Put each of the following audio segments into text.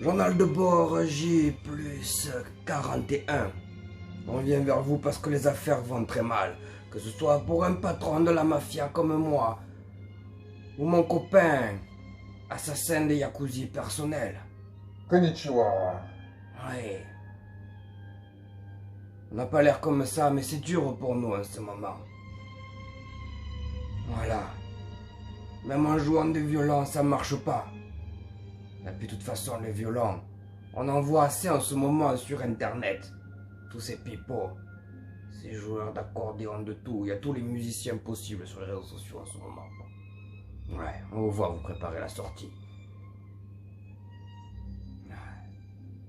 Journal de bord J plus 41. On vient vers vous parce que les affaires vont très mal. Que ce soit pour un patron de la mafia comme moi, ou mon copain, assassin des yakuza personnels. Konnichiwa. Oui. On n'a pas l'air comme ça, mais c'est dur pour nous en ce moment. Voilà. Même en jouant des violons, ça marche pas. Et puis de toute façon, les violons, on en voit assez en ce moment sur Internet. Tous ces pipeaux, ces joueurs d'accordéon, de tout. Il y a tous les musiciens possibles sur les réseaux sociaux en ce moment. Ouais, on va voir vous préparer la sortie.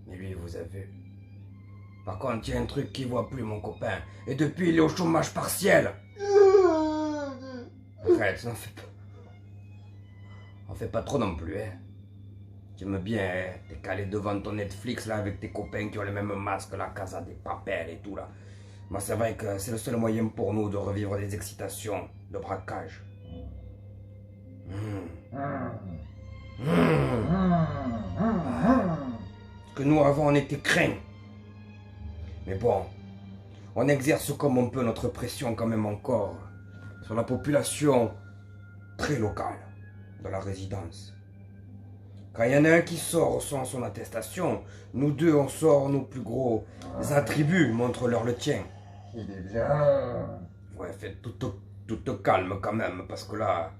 Mais lui, vous avez vu. Par contre, il y a un truc qu'il voit plus, mon copain. Et depuis, il est au chômage partiel. Arrête, n'en fais pas. On fait pas trop non plus, hein. Tu aimes bien, hein. T'es calé devant ton Netflix, là, avec tes copains qui ont les mêmes masques, la Casa des Papel et tout, là. Moi, c'est vrai que c'est le seul moyen pour nous de revivre des excitations, de braquage. Que nous, avant, on était craints. Mais bon, on exerce comme on peut notre pression quand même encore sur la population très locale de la résidence. Quand il y en a un qui sort sans son attestation, nous deux on sort nos plus gros attributs, montre-leur le tien. Il est bien. Ouais, faites tout calme quand même, parce que là,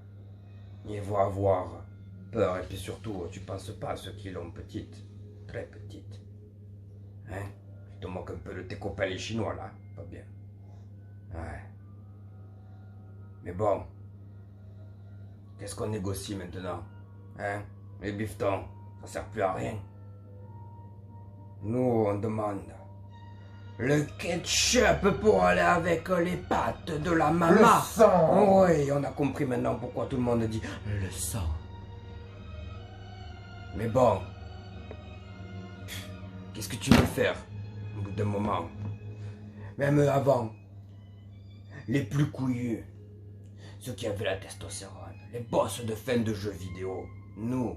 ils vont avoir peur, et puis surtout, tu penses pas à ceux qui l'ont petite, très petite. Hein? Tu te moques un peu de tes copains les Chinois là, pas bien. Ouais. Mais bon, qu'est-ce qu'on négocie maintenant? Hein? Les bifetons, ça sert plus à rien. Nous, on demande le ketchup pour aller avec les pâtes de la maman. Le sang. Oh oui, on a compris maintenant pourquoi tout le monde dit le sang. Mais bon, qu'est-ce que tu veux faire au bout d'un moment? Même avant, les plus couillus, ceux qui avaient la testostérone, les boss de fin de jeux vidéo, nous,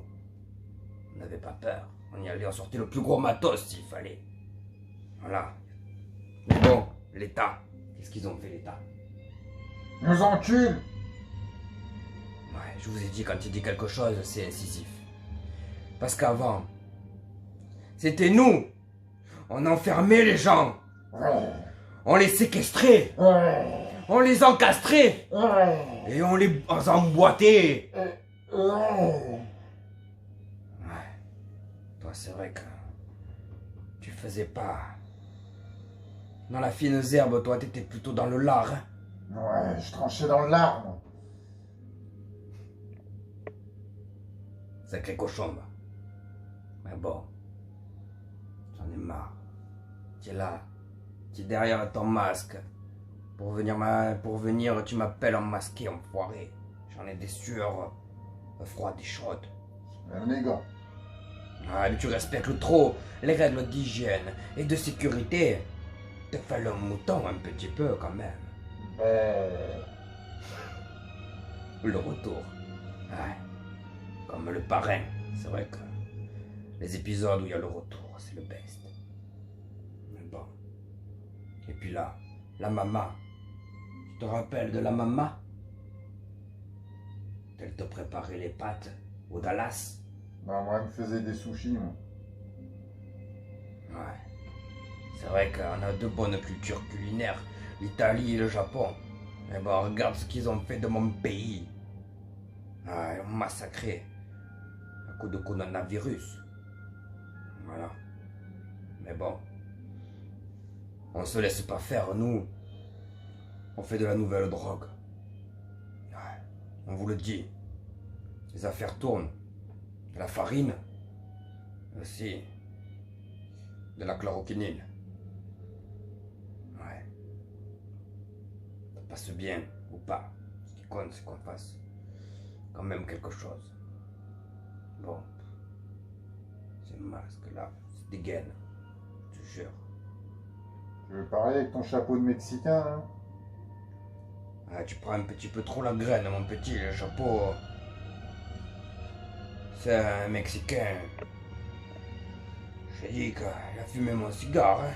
on n'avait pas peur. On y allait, on sortait le plus gros matos s'il fallait. Voilà. Mais bon, l'État, qu'est-ce qu'ils ont fait l'État? Nous enculent. Ouais, je vous ai dit, quand il dit quelque chose, c'est incisif. Parce qu'avant, c'était nous. On enfermait les gens. Ouais. On les séquestrait. Ouais. On les encastrait. Ouais. Et on les emboîtait. Ouais. Toi, c'est vrai que tu faisais pas dans la fine herbe, toi, t'étais plutôt dans le lard. Hein? Ouais, je tranchais dans l'arbre. Sacré cochon, bah. Mais bon, j'en ai marre. Tu es là, tu es derrière ton masque. Pour venir, tu m'appelles en masqué, enfoiré. J'en ai des sueurs froides et chaudes. Même les gants. Ah, mais tu respectes trop les règles d'hygiène et de sécurité. Te fais le mouton un petit peu quand même. Le retour. Ouais. Comme le parrain. C'est vrai que les épisodes où il y a le retour, c'est le best. Mais bon. Et puis là, la maman. Tu te rappelles de la maman? Elle te préparait les pâtes au Dallas. Bah, moi, elle me faisait des sushis, moi. Ouais. C'est vrai qu'on a deux bonnes cultures culinaires, l'Italie et le Japon. Mais bon, regarde ce qu'ils ont fait de mon pays. Ah, ils ont massacré. À coup de coronavirus. Voilà. Mais bon. On se laisse pas faire, nous. On fait de la nouvelle drogue. Ouais. On vous le dit. Les affaires tournent. De la farine. Aussi. De la chloroquinine. Ouais. Ça passe bien ou pas. Ce qui compte, c'est qu'on fasse quand même quelque chose. Bon. C'est masque là. C'est des gaines. Je te jure. Tu veux parler avec ton chapeau de Mexicain, là? Ah, tu prends un petit peu trop la graine, mon petit. Le chapeau. C'est un Mexicain. J'ai dit qu'il a fumé mon cigare, hein.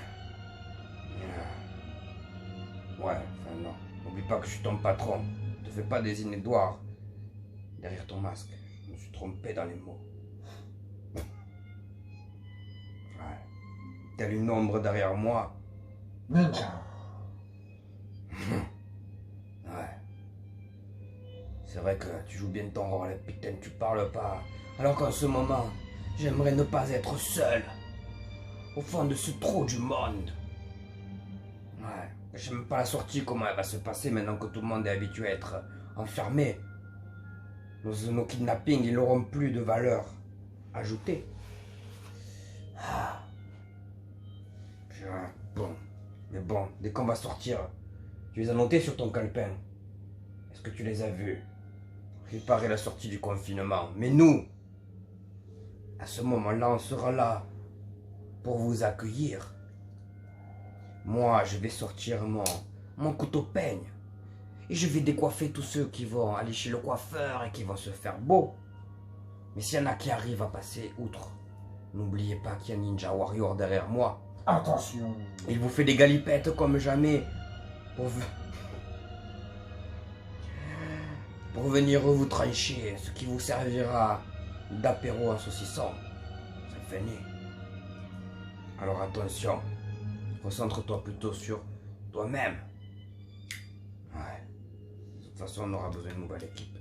Ouais, enfin non. N'oublie pas que je suis ton patron. Ne te fais pas des Edouard derrière ton masque. Je me suis trompé dans les mots. Ouais. Telle une ombre derrière moi. Ninja. Ouais. C'est vrai que tu joues bien ton rôle, putain, tu parles pas. Alors qu'en ce moment, j'aimerais ne pas être seul. Au fond de ce trou du monde. Ouais. J'aime pas la sortie, comment elle va se passer maintenant que tout le monde est habitué à être enfermé. Nos kidnappings, ils n'auront plus de valeur ajoutée. Ah. Bon. Mais bon, dès qu'on va sortir, tu les as notés sur ton calepin. Est-ce que tu les as vus? Préparer la sortie du confinement. Mais nous, à ce moment-là, on sera là pour vous accueillir. Moi, je vais sortir mon couteau-peigne. Et je vais décoiffer tous ceux qui vont aller chez le coiffeur et qui vont se faire beau. Mais s'il y en a qui arrivent à passer outre, n'oubliez pas qu'il y a Ninja Warrior derrière moi. Attention. Il vous fait des galipettes comme jamais pour venir vous trancher, ce qui vous servira d'apéro en saucisson. C'est fini. Alors attention, concentre-toi plutôt sur toi-même. Ouais. De toute façon, on aura besoin d'une nouvelle équipe.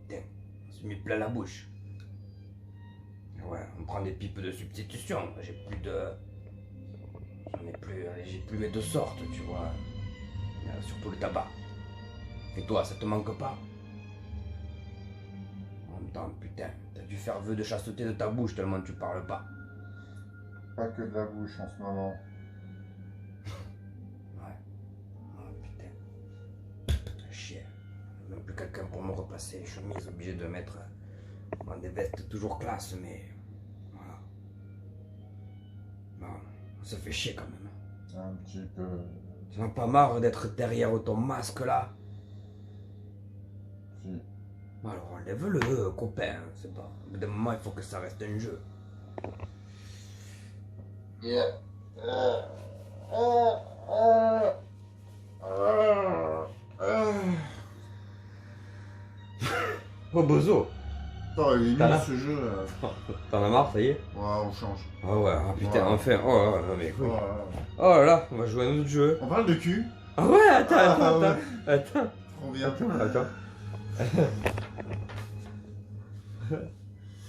Tiens, on s'est mis plein la bouche. Ouais, on prend des pipes de substitution. J'ai plus mes deux sortes, tu vois. Surtout le tabac. Et toi, ça te manque pas? En même temps, putain, t'as dû faire vœu de chasteté de ta bouche tellement tu parles pas. Pas que de la bouche en ce moment. Ouais. Oh putain. Chier. Même plus quelqu'un pour me repasser les chemises, obligé de mettre des vestes toujours classe, mais voilà. Bon, ça fait chier quand même. Un petit peu. Tu n'en as pas marre d'être derrière ton masque là? Si. Alors enlève-le, copain, c'est pas. Au bout d'un moment, il faut que ça reste un jeu. Yeah. Oh Bozo! Oh, il est T'as nul là ce jeu là. T'en as marre, ça y est? Ouais, on change. Ah ouais, ah putain, Ouais. enfin, oh, oh, mais Oh, oui. ouais. Oh là là, on va jouer à un autre jeu. On parle de cul. Ah ouais, attends, Ah, attends, ouais. attends, Trop bien. attends.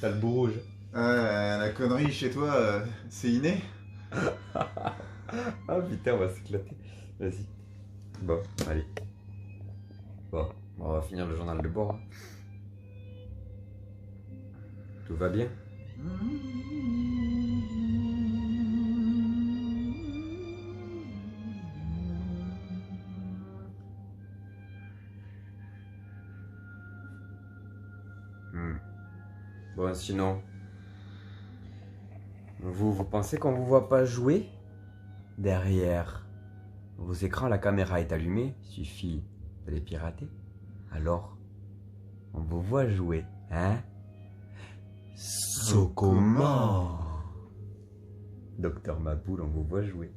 T'as le bout rouge. La connerie chez toi, c'est inné. Ah putain, on va s'éclater. Vas-y. Bon, allez. Bon, on va finir le journal de bord. Tout va bien? Bon, sinon, vous pensez qu'on vous voit pas jouer? Derrière vos écrans, la caméra est allumée, il suffit de les pirater. Alors, on vous voit jouer, hein? Sokoma. Docteur Maboul, on vous voit jouer.